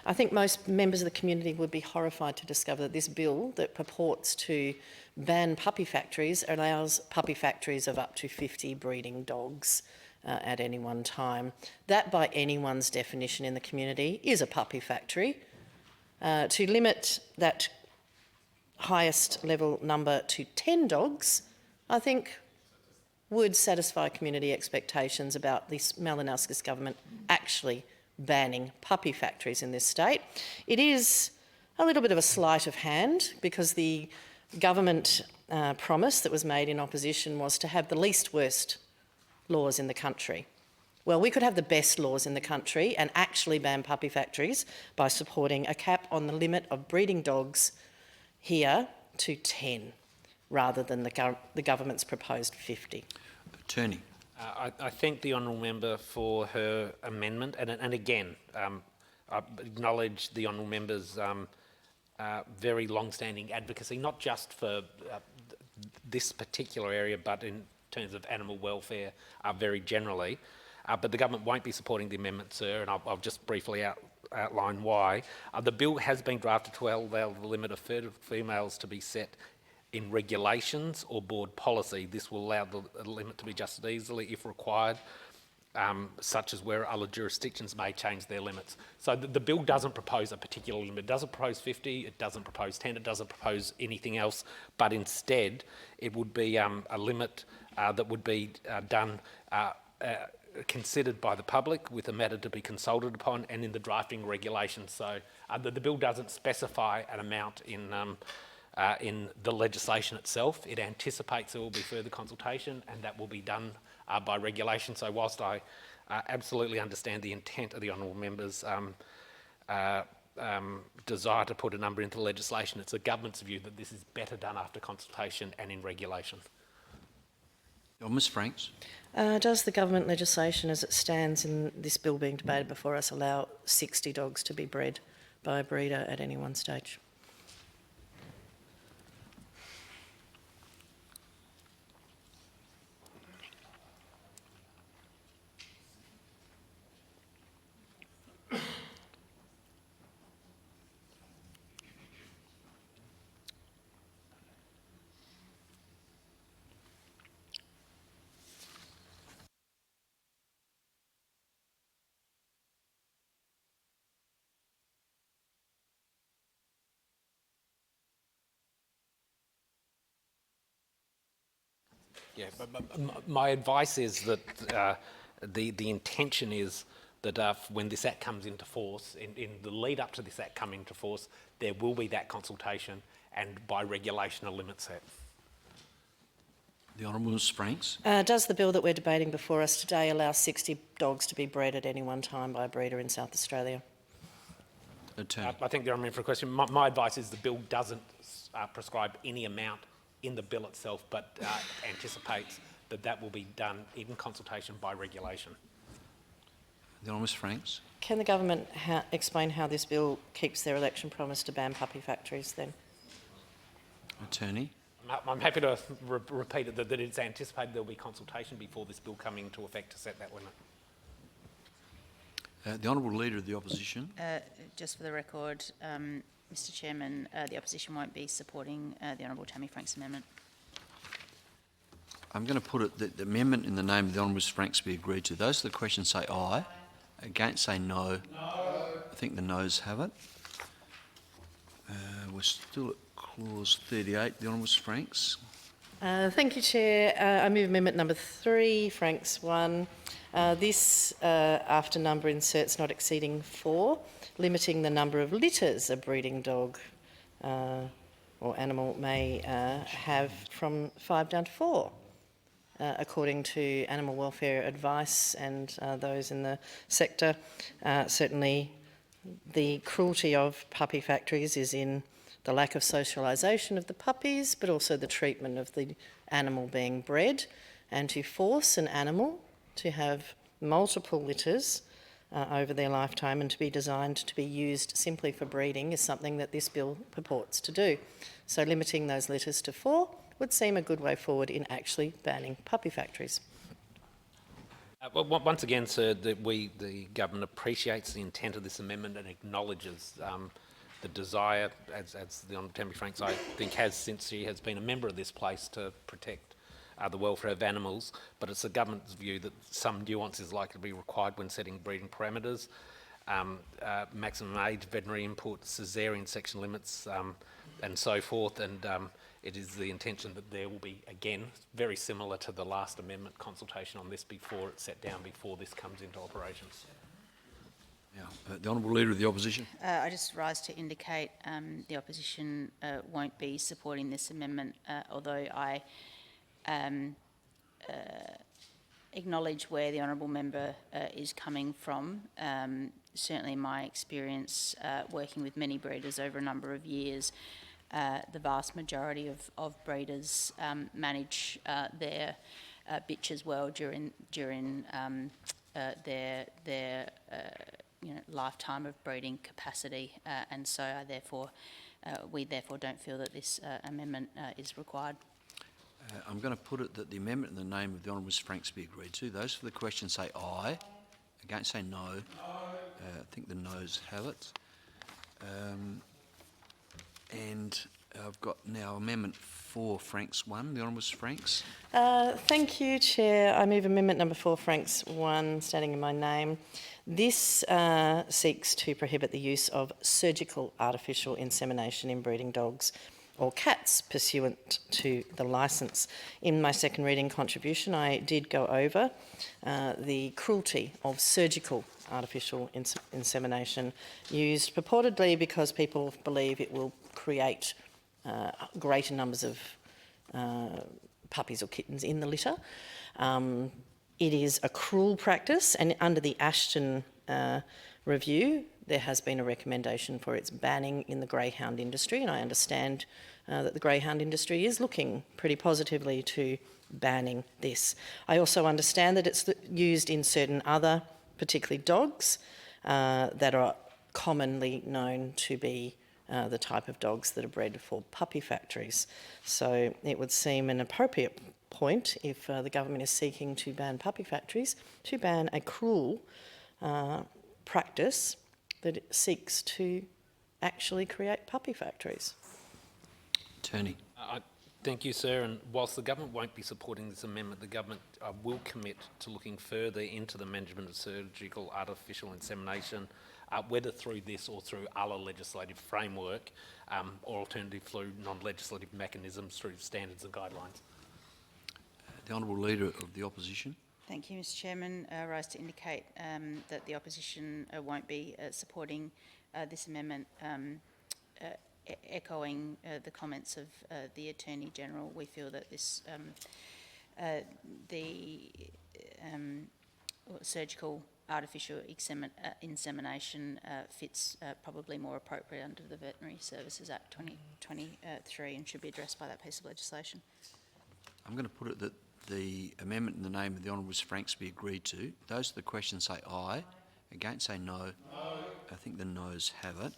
I think most members of the community would be horrified to discover that this bill that purports to ban puppy factories allows puppy factories of up to 50 breeding dogs at any one time. That, by anyone's definition in the community, is a puppy factory. To limit that highest level number to 10 dogs, I think would satisfy community expectations about this Malinowskis government actually banning puppy factories in this state. It is a little bit of a sleight of hand because the government promise that was made in opposition was to have the least worst laws in the country. Well, we could have the best laws in the country and actually ban puppy factories by supporting a cap on the limit of breeding dogs here to 10 rather than the government's proposed 50. Attorney. I thank the honourable member for her amendment, and again, I acknowledge the honourable member's very long-standing advocacy, not just for this particular area, but in terms of animal welfare very generally. But the government won't be supporting the amendment, sir, and I'll just briefly outline why. The bill has been drafted to allow the limit of females to be set in regulations or board policy. This will allow the limit to be adjusted easily if required, such as where other jurisdictions may change their limits. So the bill doesn't propose a particular limit. It doesn't propose 50, it doesn't propose 10, it doesn't propose anything else, but instead it would be a limit that would be considered by the public with a matter to be consulted upon and in the drafting regulations. So the bill doesn't specify an amount in the legislation itself. It anticipates there will be further consultation and that will be done by regulation. So whilst I absolutely understand the intent of the honourable member's desire to put a number into legislation, it's the government's view that this is better done after consultation and in regulation. Ms Franks. Does the government legislation as it stands in this bill being debated before us allow 60 dogs to be bred by a breeder at any one stage? Yeah, but my advice is that the intention is that when this Act comes into force, in the lead up to this Act coming into force, there will be that consultation and by regulation a limit set. The Honourable Ms Franks. Does the bill that we're debating before us today allow 60 dogs to be bred at any one time by a breeder in South Australia? Attorney. I think the honourable member for a question. My advice is the bill doesn't prescribe any amount in the bill itself, but anticipates that that will be done in consultation by regulation. The Honourable Ms Franks. Can the government explain how this bill keeps their election promise to ban puppy factories then? Attorney. I'm happy to repeat it, that it's anticipated there will be consultation before this bill coming into effect to set that limit. The Honourable Leader of the Opposition. Just for the record, Mr Chairman, the Opposition won't be supporting the Honourable Tammy Franks' amendment. I'm going to put it that the amendment in the name of the Honourable Ms Franks be agreed to. Those of the question say aye. Against say no. No. I think the noes have it. We're still at clause 38. The Honourable Ms Franks. Thank you, Chair. I move amendment number 3, Franks 1. This, after number inserts not exceeding 4, limiting the number of litters a breeding dog or animal may have from 5 down to 4. According to animal welfare advice and those in the sector, certainly the cruelty of puppy factories is in the lack of socialisation of the puppies, but also the treatment of the animal being bred. And to force an animal to have multiple litters over their lifetime and to be designed to be used simply for breeding is something that this bill purports to do. So limiting those litters to 4 would seem a good way forward in actually banning puppy factories. Once again, sir, that the government appreciates the intent of this amendment and acknowledges the desire, as the Honourable Tammy Franks, I think, has since she has been a member of this place, to protect the welfare of animals. But it's the government's view that some nuance is likely to be required when setting breeding parameters. Maximum age, veterinary input, caesarean section limits, and so forth. And it is the intention that there will be, again, very similar to the last amendment, consultation on this before it's set down, before this comes into operations. Now, the Honourable Leader of the Opposition. I just rise to indicate the opposition won't be supporting this amendment, although I acknowledge where the honourable member is coming from. Certainly in my experience working with many breeders over a number of years, the vast majority of breeders manage their bitches well during their lifetime of breeding capacity, and so we therefore don't feel that this amendment is required. I'm going to put it that the amendment in the name of the Honourable Ms Franks be agreed to. Those for the question say aye. Against say no. I think the noes have it. And I've got now Amendment 4, Franks 1. The Honourable Ms Franks. Thank you, Chair. I move Amendment number 4, Franks 1, standing in my name. This seeks to prohibit the use of surgical artificial insemination in breeding dogs or cats pursuant to the licence. In my second reading contribution, I did go over the cruelty of surgical artificial insemination used purportedly because people believe it will create greater numbers of puppies or kittens in the litter. It is a cruel practice, and under the Ashton review, there has been a recommendation for its banning in the greyhound industry, and I understand that the greyhound industry is looking pretty positively to banning this. I also understand that it's used in certain other, particularly dogs, that are commonly known to be the type of dogs that are bred for puppy factories. So it would seem an appropriate point, if the government is seeking to ban puppy factories, to ban a cruel practice that it seeks to actually create puppy factories. Attorney. Thank you, sir. And whilst the government won't be supporting this amendment, the government will commit to looking further into the management of surgical artificial insemination, whether through this or through other legislative framework, or alternatively through non-legislative mechanisms through standards and guidelines. The Honourable Leader of the Opposition. Thank you, Mr Chairman. I rise to indicate that the opposition won't be supporting this amendment. Echoing the comments of the Attorney General, we feel that this surgical artificial insemination fits probably more appropriate under the Veterinary Services Act 2023 and should be addressed by that piece of legislation. I'm going to put it that the amendment in the name of the Honourable Ms Franks be agreed to. Those for the question say aye. Against say no. I think the noes have it.